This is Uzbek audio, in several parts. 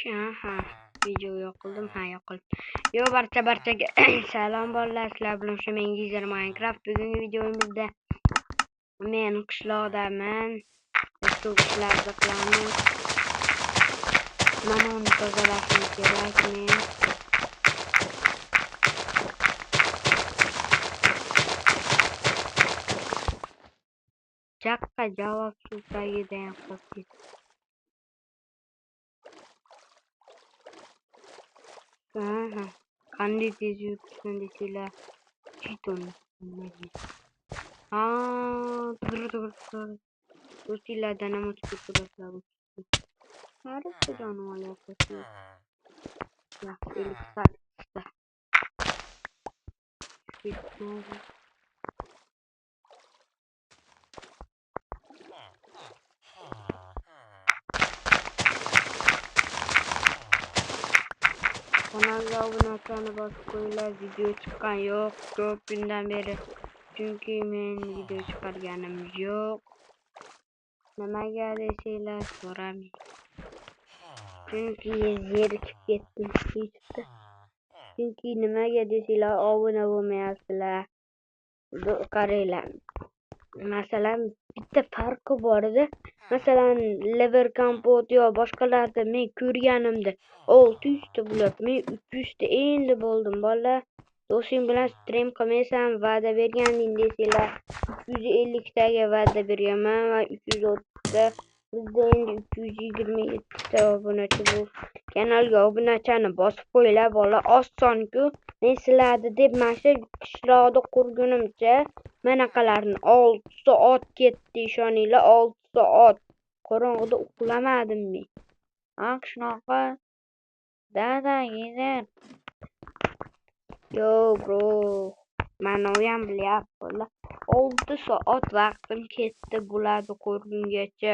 Aha, video yoqildim, ha yoqildim. Yo barchaga salom bolalar, sizlar bilan shu men Minecraft. Bugungi videomizda men qishloqdaman. Shu ishlarni qilamiz. Mana uni tozalashim kerak men. Chaqqa javob so'zlagida ham qolib aha, qanday tez yuribsan desanglar, chiton. Tur. Do'stlardan ham o'tib ketibsizlar. Harif jonivor yo'qotdi. Yaxshi ilk kanalga obunachani bosib qo'yinglar. Video chiqqan yo'q ko'p kundan beri, chunki men video chiqarganim yo'q. Nimaga desanglar so'ramayman, chunki zerikib ketdim YouTube'da. Chunki nimaga desanglar obuna bo'lmayapsizlar. Qaranglar, masalan bitta farqi bor edi. Masalan Lever Kompot yo boshqalarda men ko'rganimda 600 ta bo'lib, men 300 ta endi bo'ldim bolalar. Do'sting bilan stream qilmaysan, va'da berganding desanglar 350 taga va'da berganman va 330 ta. Bizda endi 327 ta obunachi bor. Kanalga obunachani bosib qo'yinglar bolalar, oson-ku. Men sizlarni deb mana shu qishloqda qurgunimcha manaqalarni 6 soat ketdi, ishoninglar, 6 soat. Qorong'ida uxlamadim men. Shunaqa. Dada, yedin. Yo bro, mana u ham bilyapti. 6 soat vaqtim ketdi bularni ko'rgungacha.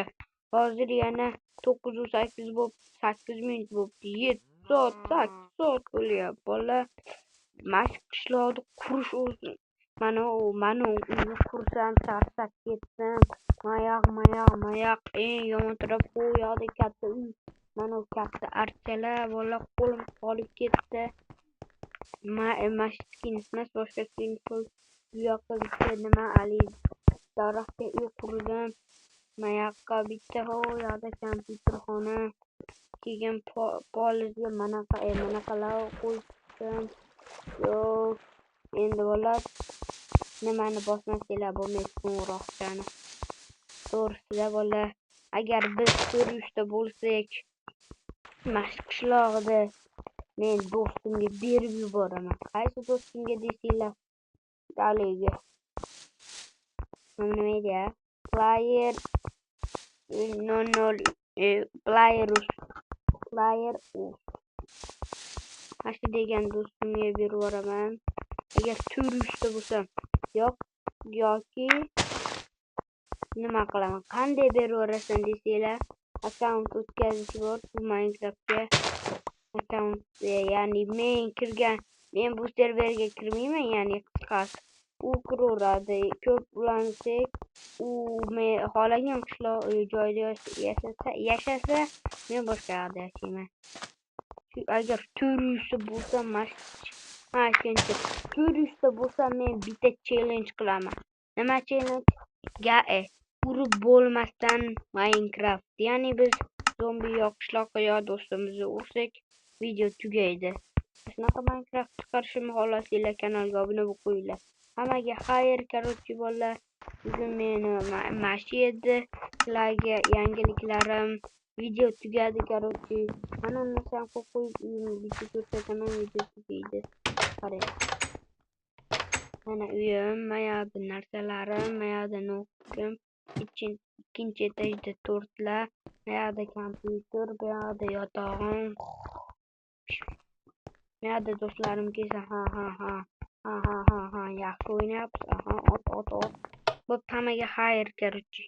Hozir yana 9:08 bo'lib, 8 minut bo'libdi. 7 soat, 8 soat bo'lyapti bolalar. Mana shu qishloqni qurish o'zi. Mana uyni qursam charchab ketdim. Mayoq. Eng yomon taraf bu yoqda katta uy. Mana u katta archalar bolalar, qo'lim qolib ketdi. Emas boshqa skin bu yoqqa bitta nima daraxtga uy qurdim. Mayoqqa bitta yoqda kompyuterxona. Keyin polizga manaqalar qo'ydim. Yo endi bolalar nimani bosmasanglar bo'lmaydi qo'ng'iroqchani. To'g'risida bolalar, agar biz 400 ta bo'lsak, mana shu qishlog'ida men do'stimga berib yuboraman. Qaysi do'stimga desanglar, haligi nima edi? Player 00 Player Ashi degan do'stimga berib yuboraman. Agar 400 ta bo'lsam, yoki nima qilaman? Qanday berib yuborasan desanglar, akkaunt o'tkazish bor bu Minecraftga. Akkaunt, ya'ni men bu serverga kirmayman, ya'ni qisqasi. U kiraveradi. Ko'p ulansak, u men xohlagan qishloq joyda yashasa, men boshqa yoqda yashayman. Agar 400 ta bo'lsa, 400 ta bo'lsa men bitta challenge qilaman. Nima challenge? Urib bo'lmasdan Minecraft. Ya'ni biz zombi yo qishloqqa yo do'stimizni ursak, video tugaydi. Shunaqa Minecraft chiqarishimni xohlasanglar, kanalga obuna bo'lib qo'yinglar. Hammaga xayr, korotchi bolalar. Bugun meni mashi edi. Sizlarga yangiliklarim. Video tugadi korotchi. Mana narsani qo'yib uyimni ko'rsataman, video tugaydi. Qarang. Mana uyim, mayada narsalarim, mayada no'kim. Ikkinchi etajda tortlar, mayada kompyuter, buyoqda yotog'im. Mayada do'stlarim kelsa, ha, yaxshi o'ynayapsiz. Ot. Bo'pti, hammaga xayr, korotchi.